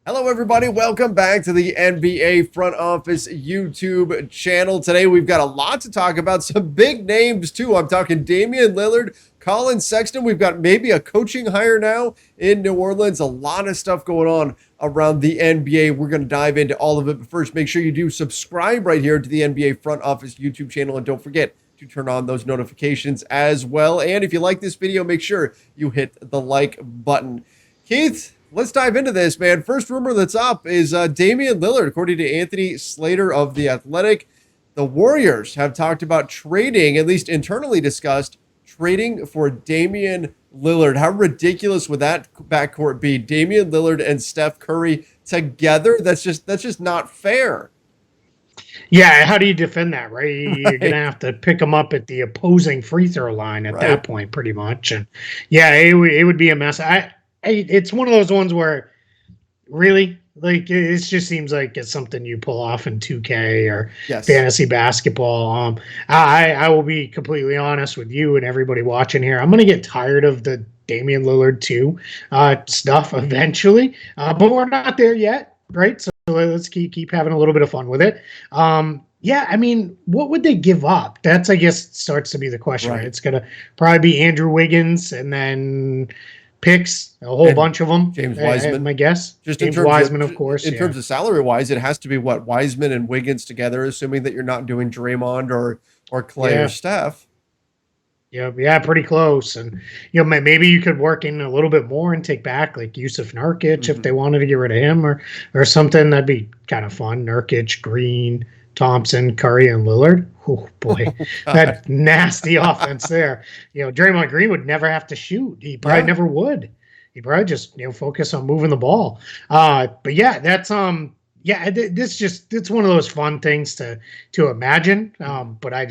Hello, everybody. Welcome back to the NBA Front Office YouTube channel. Today, we've got a lot to talk about. Some big names, too. I'm talking Damian Lillard, Collin Sexton. We've got maybe a coaching hire now in New Orleans. A lot of stuff going on around the NBA. We're going to dive into all of it. But first, make sure you do subscribe right here to the NBA Front Office YouTube channel. And don't forget to turn on those notifications as well. And if you like this video, make sure you hit the like button. Keith, let's dive into this, man. First rumor that's up is Damian Lillard. According to Anthony Slater of The Athletic, the Warriors have talked about trading, at least internally discussed, trading for Damian Lillard. How ridiculous would that backcourt be? Damian Lillard and Steph Curry together? That's just not fair. Yeah, how do you defend that, right? You're Right. going to have to pick them up at the opposing free throw line at Right. that point, pretty much. And yeah, it would be a mess. It's one of those ones where really, like, it just seems like it's something you pull off in 2K or Yes. fantasy basketball. I will be completely honest with you and everybody watching here. I'm going to get tired of the Damian Lillard 2 stuff eventually, but we're not there yet, right? So let's keep having a little bit of fun with it. Yeah, I mean, what would they give up? That's, I guess, starts to be the question. Right? It's gonna probably be Andrew Wiggins and then picks, a whole bunch of them. James Wiseman, my guess. Just James in terms Wiseman, of course. In terms of salary wise, it has to be what, Wiseman and Wiggins together, assuming that you're not doing Draymond or Clay or Steph. Yeah, pretty close. And maybe you could work in a little bit more and take back like Yusuf Nurkic if they wanted to get rid of him or something. That'd be kind of fun. Nurkic, Green, Thompson, Curry, and Lillard. Oh boy, that nasty offense there. Draymond Green would never have to shoot. He probably never would. He probably just focus on moving the ball. But yeah, that's it's one of those fun things to imagine. But I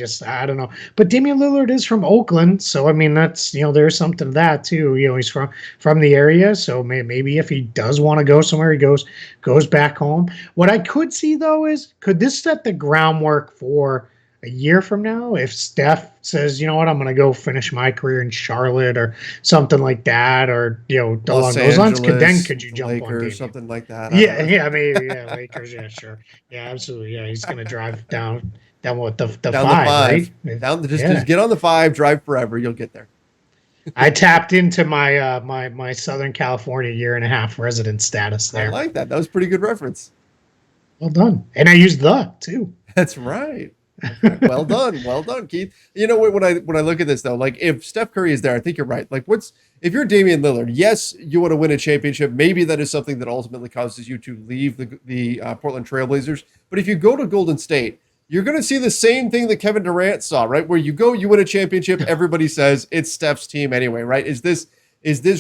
don't know. But Damian Lillard is from Oakland, so I mean that's there's something to that too. He's from the area, so maybe if he does want to go somewhere, he goes back home. What I could see though is, could this set the groundwork for a year from now if Steph says, you know what, I'm going to go finish my career in Charlotte or something like that, or along those lines, could you jump Lakers, on Damian? something like that? Maybe, Lakers, yeah, sure, yeah, absolutely, yeah, he's going to drive down what the down five, right? Just get on the 5, drive forever, you'll get there. I tapped into my my Southern California year-and-a-half resident status there. I like that. That was a pretty good reference. Well done, and I used the too. That's right. Well done, Keith. When I look at this though, like if Steph Curry is there, I think you're right. Like if you're Damian Lillard, yes, you want to win a championship. Maybe that is something that ultimately causes you to leave the Portland Trailblazers. But if you go to Golden State, you're going to see the same thing that Kevin Durant saw, right? Where you go, you win a championship. Everybody says it's Steph's team anyway, right? Is this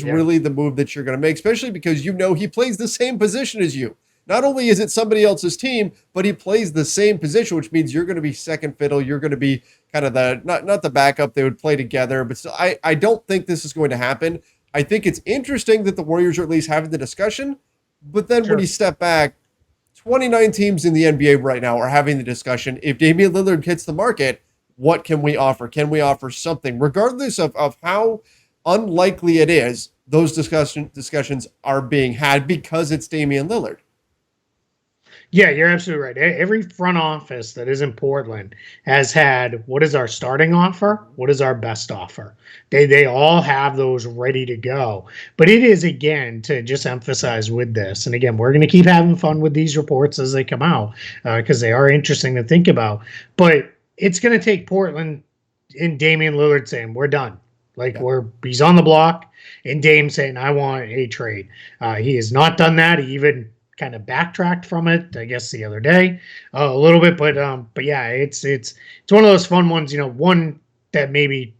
really the move that you're going to make? Especially because he plays the same position as you. Not only is it somebody else's team, but he plays the same position, which means you're going to be second fiddle. You're going to be kind of the not the backup. They would play together, but still, I don't think this is going to happen. I think it's interesting that the Warriors are at least having the discussion, but then when you step back, 29 teams in the NBA right now are having the discussion. If Damian Lillard hits the market, what can we offer? Can we offer something? Regardless of how unlikely it is, those discussions are being had because it's Damian Lillard. Yeah, you're absolutely right. Every front office that is in Portland has had, what is our starting offer? What is our best offer? They all have those ready to go. But it is, again, to just emphasize with this, and again, we're going to keep having fun with these reports as they come out because they are interesting to think about. But it's going to take Portland and Damian Lillard saying, we're done. He's on the block, and Dame saying, I want a trade. He has not done that. He even kind of backtracked from it, I guess, the other day a little bit, but yeah, it's one of those fun ones. One that maybe,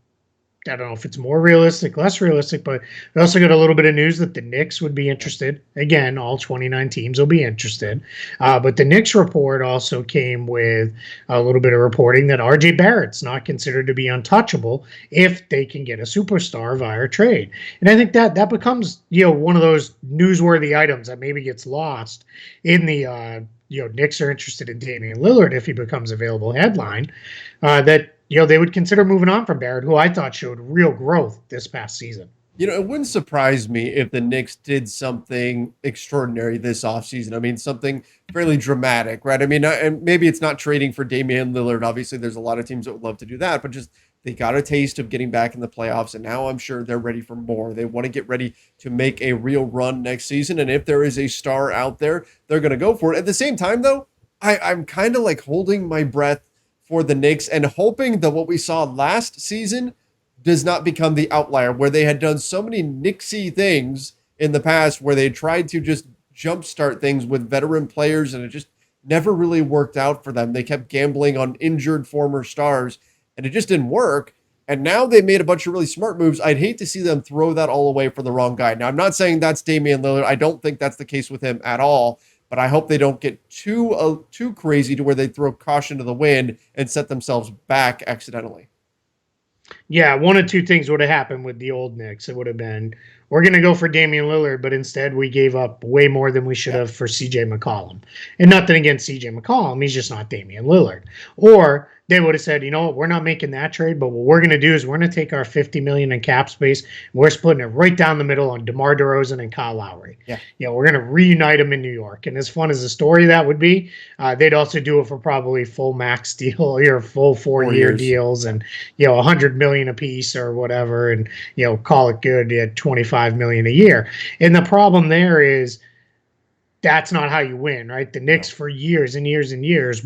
I don't know if it's more realistic, less realistic, but we also got a little bit of news that the Knicks would be interested. Again, all 29 teams will be interested. But the Knicks report also came with a little bit of reporting that RJ Barrett's not considered to be untouchable if they can get a superstar via trade. And I think that becomes, one of those newsworthy items that maybe gets lost in the, Knicks are interested in Damian Lillard if he becomes available headline, that they would consider moving on from Barrett, who I thought showed real growth this past season. It wouldn't surprise me if the Knicks did something extraordinary this offseason. I mean, something fairly dramatic, right? I mean, and maybe it's not trading for Damian Lillard. Obviously, there's a lot of teams that would love to do that, but just they got a taste of getting back in the playoffs, and now I'm sure they're ready for more. They want to get ready to make a real run next season, and if there is a star out there, they're going to go for it. At the same time, though, I'm kind of like holding my breath for the Knicks and hoping that what we saw last season does not become the outlier, where they had done so many Knicksy things in the past where they tried to just jumpstart things with veteran players and it just never really worked out for them. They kept gambling on injured former stars and it just didn't work. And now they made a bunch of really smart moves. I'd hate to see them throw that all away for the wrong guy. Now, I'm not saying that's Damian Lillard. I don't think that's the case with him at all. But I hope they don't get too crazy to where they throw caution to the wind and set themselves back accidentally. Yeah, one of two things would have happened with the old Knicks. It would have been, we're going to go for Damian Lillard, but instead we gave up way more than we should have for CJ McCollum. And nothing against CJ McCollum, he's just not Damian Lillard. Or they would have said, you know what, we're not making that trade, but what we're going to do is we're going to take our $50 million in cap space, and we're splitting it right down the middle on DeMar DeRozan and Kyle Lowry. Yeah. We're going to reunite them in New York. And as fun as the story that would be, they'd also do it for probably full max deal or full 4-year deals and, $100 million a piece or whatever. And, call it good at $25 million a year. And the problem there is that's not how you win, right? The Knicks for years and years and years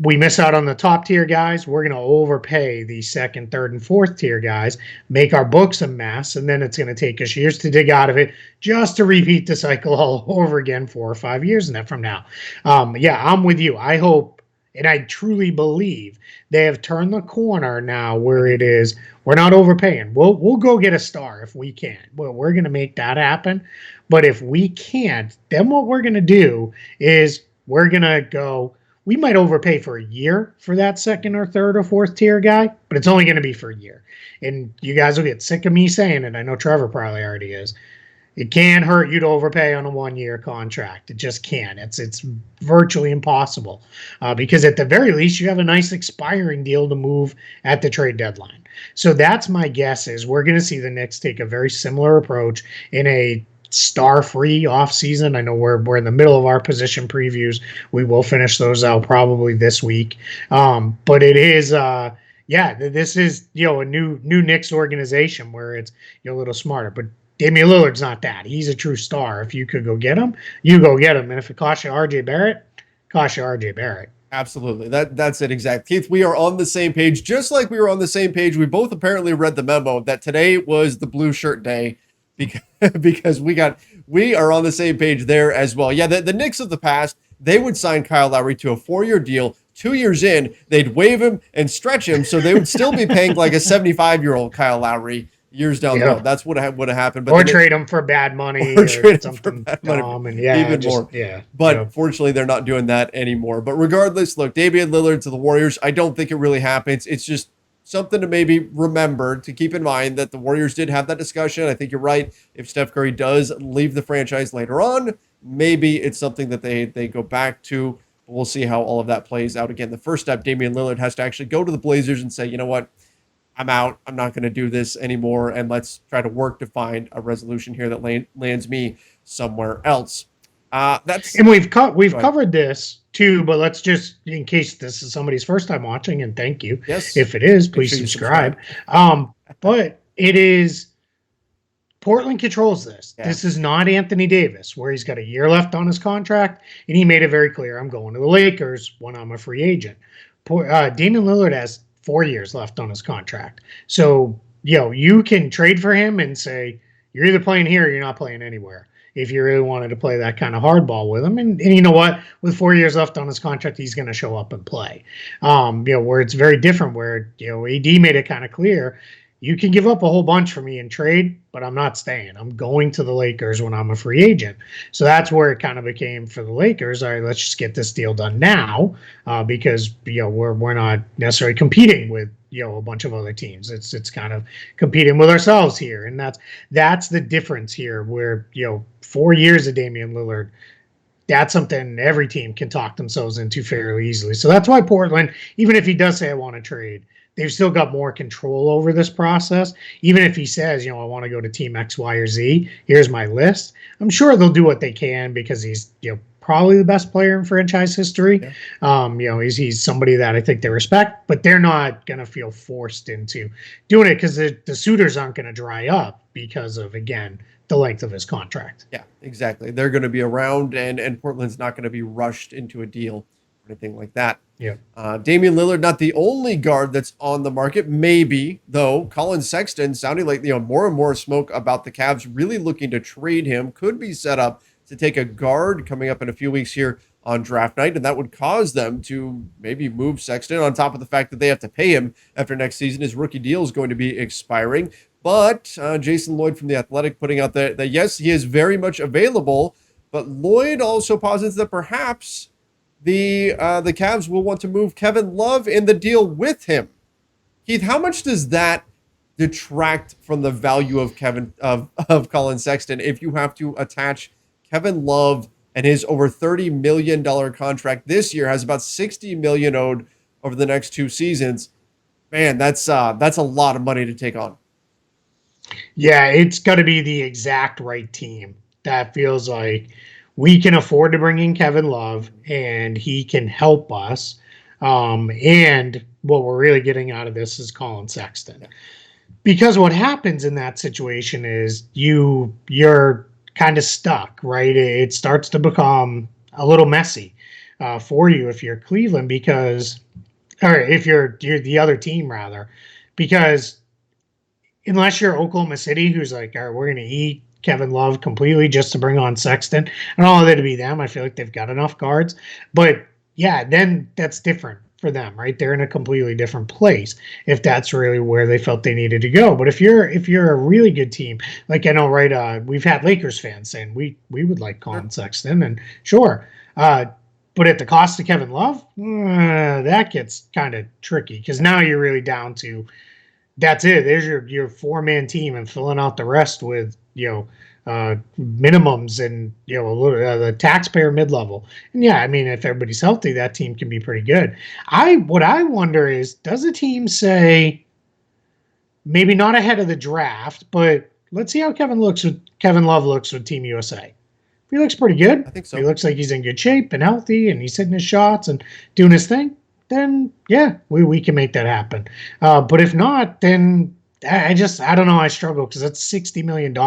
we miss out on the top tier guys. We're going to overpay the second, third, and fourth tier guys, make our books a mess, and then it's going to take us years to dig out of it just to repeat the cycle all over again 4 or 5 years from now. I'm with you. I hope, and I truly believe they have turned the corner now where it is we're not overpaying. We'll go get a star if we can. Well, we're going to make that happen. But if we can't, then what we're going to do is we're going to go – we might overpay for a year for that second or third or fourth tier guy, but it's only going to be for a year. And you guys will get sick of me saying it. I know Trevor probably already is. It can't hurt you to overpay on a 1-year contract. It just can't. It's virtually impossible because at the very least, you have a nice expiring deal to move at the trade deadline. So that's my guess is we're going to see the Knicks take a very similar approach in a star-free offseason. I know we're in the middle of our position previews. We will finish those out probably this week. But it is, this is, a new Knicks organization where it's a little smarter. But Damian Lillard's not that. He's a true star. If you could go get him, you go get him. And if it costs you RJ Barrett, costs you RJ Barrett. Absolutely. That's it. Exactly. Keith, we are on the same page. Just like we were on the same page, we both apparently read the memo that today was the blue shirt day. Because we are on the same page there as well. Yeah, the Knicks of the past, they would sign Kyle Lowry to a 4-year deal. 2 years in, they'd waive him and stretch him, so they would still be paying like a 75-year-old Kyle Lowry years down the road. That's what would have happened. But or trade him for bad money, or trade him for bad money, and even more. Yeah, but fortunately, they're not doing that anymore. But regardless, look, Damian Lillard to the Warriors, I don't think it really happens. It's just something to maybe remember, to keep in mind that the Warriors did have that discussion. I think you're right. If Steph Curry does leave the franchise later on, maybe it's something that they go back to. We'll see how all of that plays out. Again, the first step, Damian Lillard has to actually go to the Blazers and say, you know what, I'm out. I'm not going to do this anymore. And let's try to work to find a resolution here that lands me somewhere else. We've covered this too, but let's just, in case this is somebody's first time watching, and thank you. Yes. If it is, please subscribe. But it is Portland controls this. Yeah. This is not Anthony Davis, where he's got a year left on his contract, and he made it very clear, I'm going to the Lakers when I'm a free agent. Damian Lillard has 4 years left on his contract. So, you can trade for him and say, you're either playing here or you're not playing anywhere, if you really wanted to play that kind of hardball with him. And you know what? With 4 years left on his contract, he's going to show up and play. Where it's very different, where, AD made it kind of clear, you can give up a whole bunch for me in trade, but I'm not staying. I'm going to the Lakers when I'm a free agent. So that's where it kind of became for the Lakers. All right, let's just get this deal done now because, we're not necessarily competing with, a bunch of other teams. It's kind of competing with ourselves here. And that's the difference here where, 4 years of Damian Lillard, that's something every team can talk themselves into fairly easily. So that's why Portland, even if he does say I want to trade, they've still got more control over this process. Even if he says, I want to go to team X, Y, or Z, here's my list. I'm sure they'll do what they can because he's, probably the best player in franchise history. Yeah. He's somebody that I think they respect, but they're not going to feel forced into doing it because the suitors aren't going to dry up because of, again, the length of his contract. Yeah, exactly. They're going to be around, and Portland's not going to be rushed into a deal or anything like that. Yeah. Damian Lillard, not the only guard that's on the market. Maybe, though, Collin Sexton sounding like, more and more smoke about the Cavs really looking to trade him. Could be set up to take a guard coming up in a few weeks here on draft night, and that would cause them to maybe move Sexton on top of the fact that they have to pay him after next season. His rookie deal is going to be expiring. But Jason Lloyd from The Athletic putting out that yes, he is very much available, but Lloyd also posits that perhaps the Cavs will want to move Kevin Love in the deal with him. Keith, how much does that detract from the value of Collin Sexton if you have to attach Kevin Love and his over $30 million contract this year, has about $60 million owed over the next 2 seasons? Man, that's a lot of money to take on. Yeah, it's got to be the exact right team that feels like we can afford to bring in Kevin Love and he can help us. And what we're really getting out of this is Collin Sexton. Because what happens in that situation is you're kind of stuck, right? It starts to become a little messy for you if you're Cleveland or if you're the other team rather, because unless you're Oklahoma City, who's like, all right, we're going to eat Kevin Love completely just to bring on Sexton. I don't want that to be them. I feel like they've got enough guards. But yeah, then that's different for them, right? They're in a completely different place if that's really where they felt they needed to go. But if you're a really good team, like I know, right? We've had Lakers fans saying we would like Collin Sexton, and sure. But at the cost of Kevin Love, that gets kind of tricky because now you're really down to that's it. There's your 4-man team and filling out the rest with, minimums and, a little the taxpayer mid-level. And yeah, I mean, if everybody's healthy, that team can be pretty good. What I wonder is, does a team say, maybe not ahead of the draft, but let's see how Kevin Love looks with Team USA. He looks pretty good. I think so. He looks like he's in good shape and healthy and he's hitting his shots and doing his thing. Then yeah, we can make that happen. But if not, then I don't know. I struggle because that's $60 million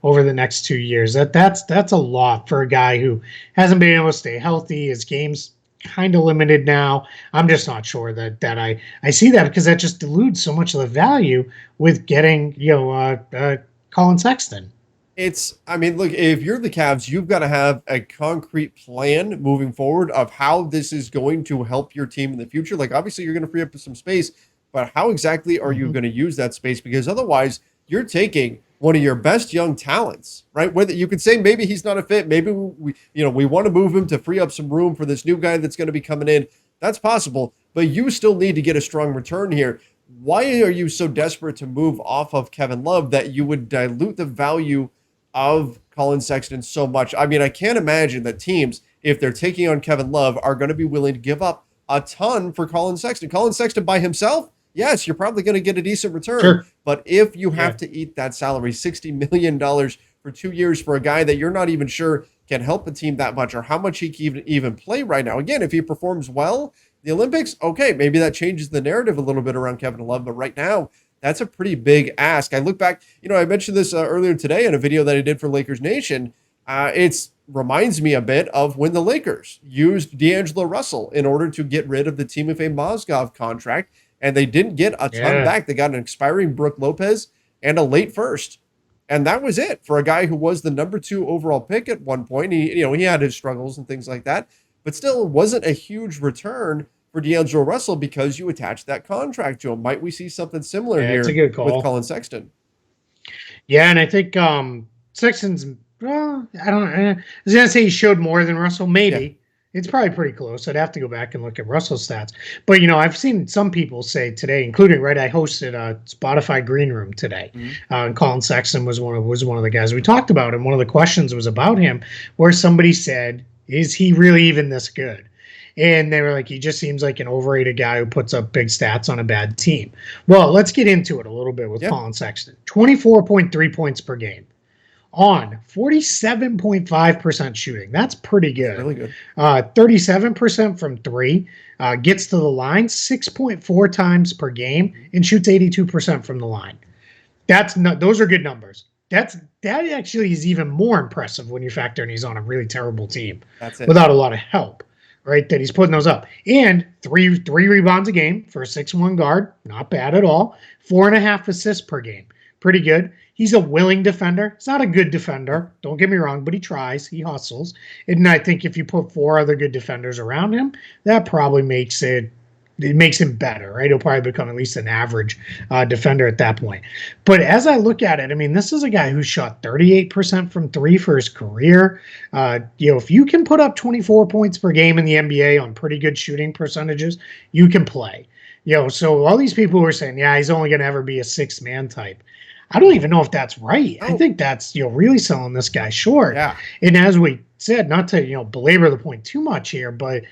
over the next 2 years. That's a lot for a guy who hasn't been able to stay healthy. His game's kind of limited now. I'm just not sure that I see that because that just dilutes so much of the value with getting Collin Sexton. Look, if you're the Cavs, you've got to have a concrete plan moving forward of how this is going to help your team in the future. Like, obviously, you're going to free up some space, but how exactly are you going to use that space? Because otherwise, you're taking one of your best young talents, right? Whether you could say maybe he's not a fit, maybe we want to move him to free up some room for this new guy that's going to be coming in. That's possible, but you still need to get a strong return here. Why are you so desperate to move off of Kevin Love that you would dilute the value of Collin Sexton so much? I mean, I can't imagine that teams, if they're taking on Kevin Love, are going to be willing to give up a ton for Collin Sexton. Collin Sexton by himself, yes, you're probably going to get a decent return. Sure. But if you have to eat that salary, $60 million for 2 years for a guy that you're not even sure can help a team that much or how much he can even play right now. Again, if he performs well, the Olympics, okay, maybe that changes the narrative a little bit around Kevin Love. But right now, that's a pretty big ask. I look back, I mentioned this earlier today in a video that I did for Lakers Nation. It reminds me a bit of when the Lakers used D'Angelo Russell in order to get rid of the Timofey Mozgov contract, and they didn't get a ton back. They got an expiring Brook Lopez and a late first. And that was it for a guy who was the number 2 overall pick at one point. He had his struggles and things like that, but still wasn't a huge return for D'Angelo Russell because you attached that contract to him. Might we see something similar here with Collin Sexton? Yeah, and I think Sexton's, I was going to say he showed more than Russell. Maybe. Yeah. It's probably pretty close. I'd have to go back and look at Russell's stats. But, I've seen some people say today, including, I hosted a Spotify Green Room today. And Collin Sexton was one of the guys we talked about. And one of the questions was about him where somebody said, is he really even this good? And they were like, he just seems like an overrated guy who puts up big stats on a bad team. Well, let's get into it a little bit with Collin Sexton. 24.3 points per game on 47.5% shooting. That's pretty good. Really good. 37% from three. Gets to the line 6.4 times per game and shoots 82% from the line. Those are good numbers. That actually is even more impressive when you factor in he's on a really terrible team without a lot of help, right? That he's putting those up. And three rebounds a game for a 6'1" guard. Not bad at all. 4.5 assists per game. Pretty good. He's a willing defender. He's not a good defender. Don't get me wrong, but he tries. He hustles. And I think if you put 4 other good defenders around him, that probably makes him better, right? He'll probably become at least an average defender at that point. But as I look at it, I mean, this is a guy who shot 38% from three for his career. If you can put up 24 points per game in the NBA on pretty good shooting percentages, you can play. So all these people who are saying, yeah, he's only going to ever be a 6-man type. I don't even know if that's right. I think that's really selling this guy short. Yeah. And as we said, not to belabor the point too much here, but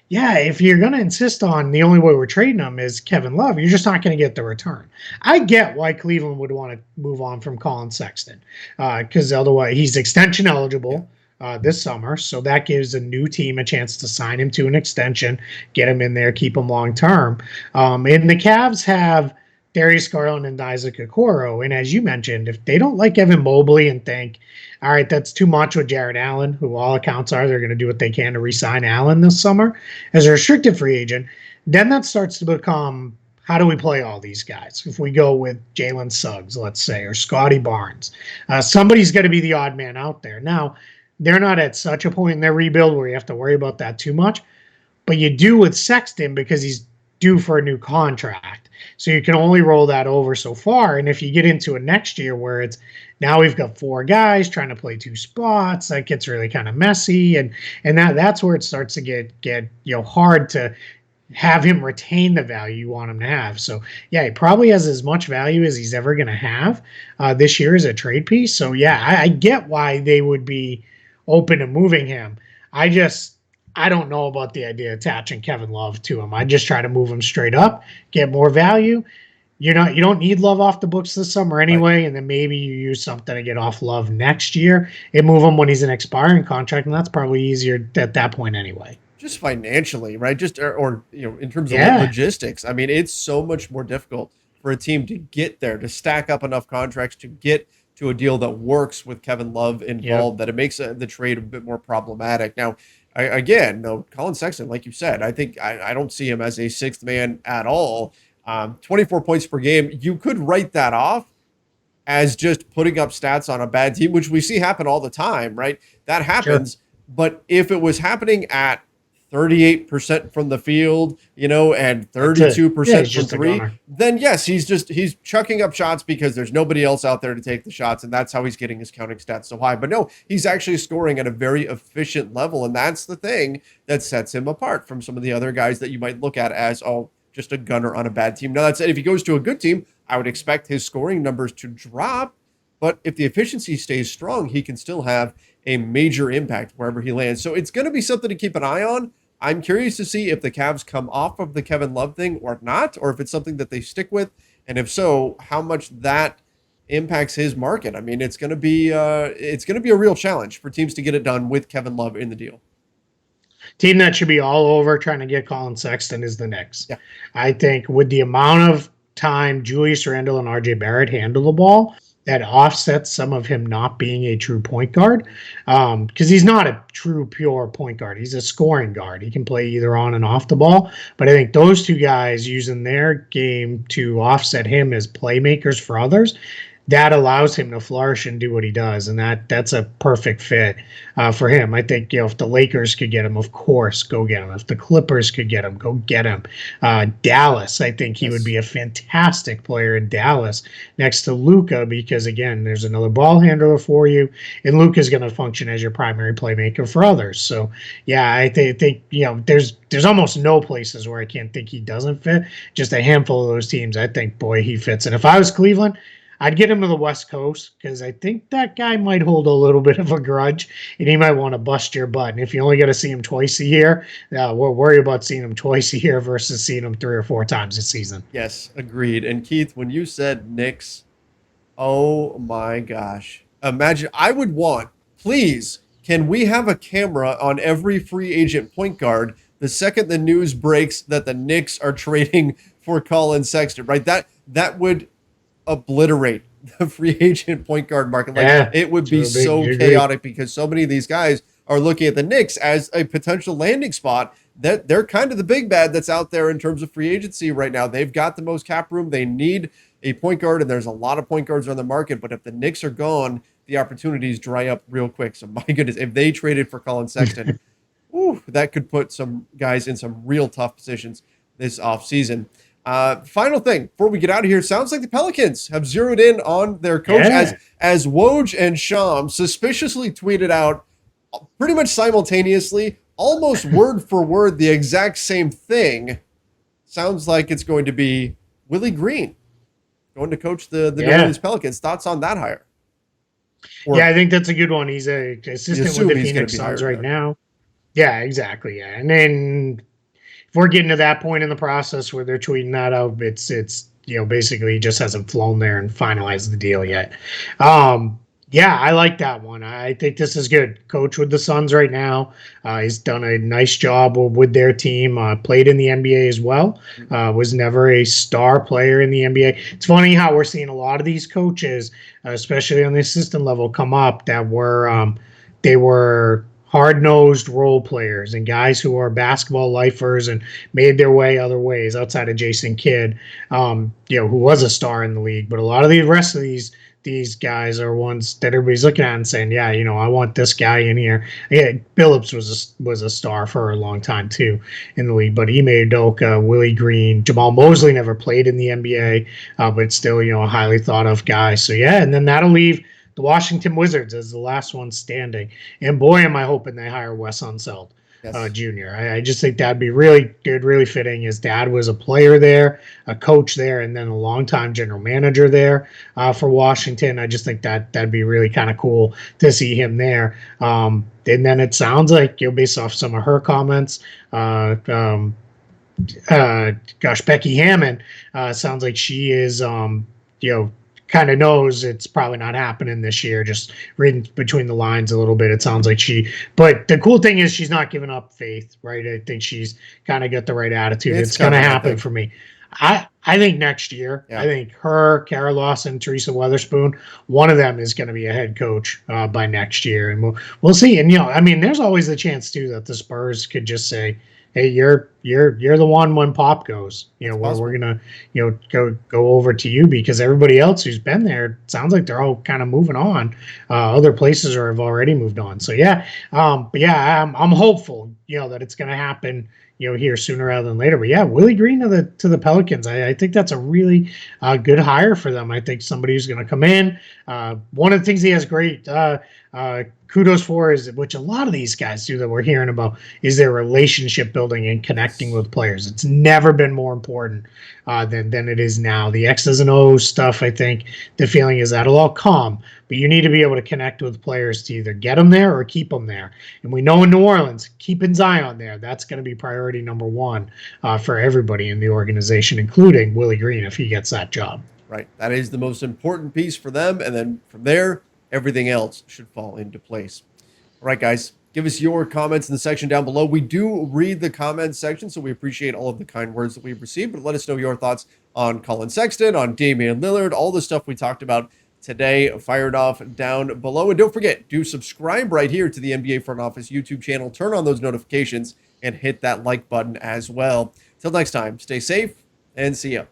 yeah, if you're going to insist on the only way we're trading him is Kevin Love, you're just not going to get the return. I get why Cleveland would want to move on from Collin Sexton because otherwise he's extension eligible this summer, so that gives a new team a chance to sign him to an extension, get him in there, keep him long term. And the Cavs have Darius Garland and Isaac Okoro. And as you mentioned, if they don't like Evan Mobley and think, all right, that's too much with Jared Allen, who all accounts are they're going to do what they can to re-sign Allen this summer as a restricted free agent, then that starts to become, how do we play all these guys? If we go with Jalen Suggs, let's say, or Scotty Barnes, somebody's got to be the odd man out there. Now, they're not at such a point in their rebuild where you have to worry about that too much, but you do with Sexton because he's due for a new contract. So you can only roll that over so far. And if you get into a next year where it's now we've got 4 guys trying to play 2 spots, that gets really kind of messy. And that's where it starts to get hard to have him retain the value you want him to have. So yeah, he probably has as much value as he's ever going to have this year as a trade piece. So yeah, I get why they would be open to moving him. I don't know about the idea of attaching Kevin Love to him. I just try to move him straight up, get more value. You don't need Love off the books this summer anyway, right. And then maybe you use something to get off Love next year and move him when he's an expiring contract, and that's probably easier at that point anyway. Just financially, right? Just or in terms of logistics. I mean, it's so much more difficult for a team to get there, to stack up enough contracts to get to a deal that works with Kevin Love involved, that it makes the trade a bit more problematic. Now, Collin Sexton, like you said, I think I don't see him as a 6th man at all. 24 points per game, you could write that off as just putting up stats on a bad team, which we see happen all the time, right? That happens. Sure. But if it was happening at 38% from the field, and 32% from three, then yes, he's chucking up shots because there's nobody else out there to take the shots, and that's how he's getting his counting stats so high. But no, he's actually scoring at a very efficient level, and that's the thing that sets him apart from some of the other guys that you might look at as, just a gunner on a bad team. Now, that said, if he goes to a good team, I would expect his scoring numbers to drop, but if the efficiency stays strong, he can still have a major impact wherever he lands. So it's going to be something to keep an eye on. I'm curious to see if the Cavs come off of the Kevin Love thing or not, or if it's something that they stick with. And if so, how much that impacts his market. I mean, it's going to be a real challenge for teams to get it done with Kevin Love in the deal. Team that should be all over trying to get Collin Sexton is the Knicks. Yeah. I think with the amount of time Julius Randle and RJ Barrett handle the ball, that offsets some of him not being a true point guard, because he's not a true pure point guard. He's a scoring guard. He can play either on and off the ball. But I think those 2 guys using their game to offset him as playmakers for others, that allows him to flourish and do what he does. And that's a perfect fit for him. I think, if the Lakers could get him, of course, go get him. If the Clippers could get him, go get him. Dallas, I think he would be a fantastic player in Dallas next to Luka because, again, there's another ball handler for you. And Luka's going to function as your primary playmaker for others. So, yeah, I think there's almost no places where I can't think he doesn't fit. Just a handful of those teams, I think, boy, he fits. And if I was Cleveland, I'd get him to the West Coast because I think that guy might hold a little bit of a grudge, and he might want to bust your butt. And if you only get to see him twice a year, we'll worry about seeing him twice a year versus seeing him 3 or 4 times a season. Yes, agreed. And Keith, when you said Knicks, oh my gosh. Imagine, I would want, please, can we have a camera on every free agent point guard the second the news breaks that the Knicks are trading for Collin Sexton, right? That would obliterate the free agent point guard market. Like, Yeah, it would be so chaotic because so many of these guys are looking at the Knicks as a potential landing spot. That they're kind of the big bad that's out there in terms of free agency right now. They've got the most cap room. They need a point guard, and there's a lot of point guards on the market. But if the Knicks are gone, the opportunities dry up real quick. So my goodness, if they traded for Collin Sexton, ooh, that could put some guys in some real tough positions this offseason. Final thing before we get out of here, sounds like the Pelicans have zeroed in on their coach as Woj and Sham suspiciously tweeted out pretty much simultaneously, almost word for word, the exact same thing. Sounds like it's going to be Willie Green going to coach the New Orleans Pelicans. Thoughts on that hire? I think that's a good one. He's a assistant with the Phoenix Suns right now. Yeah, exactly. Yeah, and then if we're getting to that point in the process where they're tweeting that out, it's basically he just hasn't flown there and finalized the deal yet. I like that one. I think this is good. Coach with the Suns right now. He's done a nice job with their team. Played in the NBA as well. Was never a star player in the NBA. It's funny how we're seeing a lot of these coaches, especially on the assistant level, come up that were they were hard-nosed role players and guys who are basketball lifers and made their way other ways outside of Jason Kidd, who was a star in the league. But a lot of the rest of these guys are ones that everybody's looking at and saying, I want this guy in here. Yeah, Billups was a star for a long time too in the league, but Ime Udoka, Willie Green, Jamal Mosley never played in the NBA, but still, a highly thought of guy. So and then that'll leave the Washington Wizards as the last one standing. And boy, am I hoping they hire Wes Unseld. Jr. I just think that'd be really good, really fitting. His dad was a player there, a coach there, and then a longtime general manager there for Washington. I just think that'd be really kind of cool to see him there. And then it sounds like, based off some of her comments, Becky Hammond sounds like she is, kind of knows it's probably not happening this year. Just reading between the lines a little bit, it sounds like but the cool thing is she's not giving up faith, right? I think she's kind of got the right attitude. It's going to happen for me. I think next year, I think her, Kara Lawson, Teresa Weatherspoon, one of them is going to be a head coach by next year. And we'll see. And, there's always the chance too that the Spurs could just say, hey, you're the one when Pop goes. We're gonna go over to you, because everybody else who's been there sounds like they're all kind of moving on. Other places have already moved on. So I'm hopeful that it's gonna happen here sooner rather than later. But Willie Green to the Pelicans, I think that's a really good hire for them. I think somebody who's going to come in. One of the things he has great kudos for is, which a lot of these guys do that we're hearing about, is their relationship building and connecting with players. It's never been more important than it is now. The X's and O's stuff, I think the feeling is that'll all come, but you need to be able to connect with players to either get them there or keep them there. And we know in New Orleans, keeping Zion there, that's going to be priority number one for everybody in the organization, including Willie Green if he gets that job. Right. That is the most important piece for them. And then from there, everything else should fall into place. All right, guys, give us your comments in the section down below. We do read the comments section, so we appreciate all of the kind words that we've received, but let us know your thoughts on Collin Sexton, on Damian Lillard, all the stuff we talked about today. Fired off down below. And don't forget, do subscribe right here to the NBA Front Office YouTube channel. Turn on those notifications and hit that like button as well. Till next time, stay safe and see ya.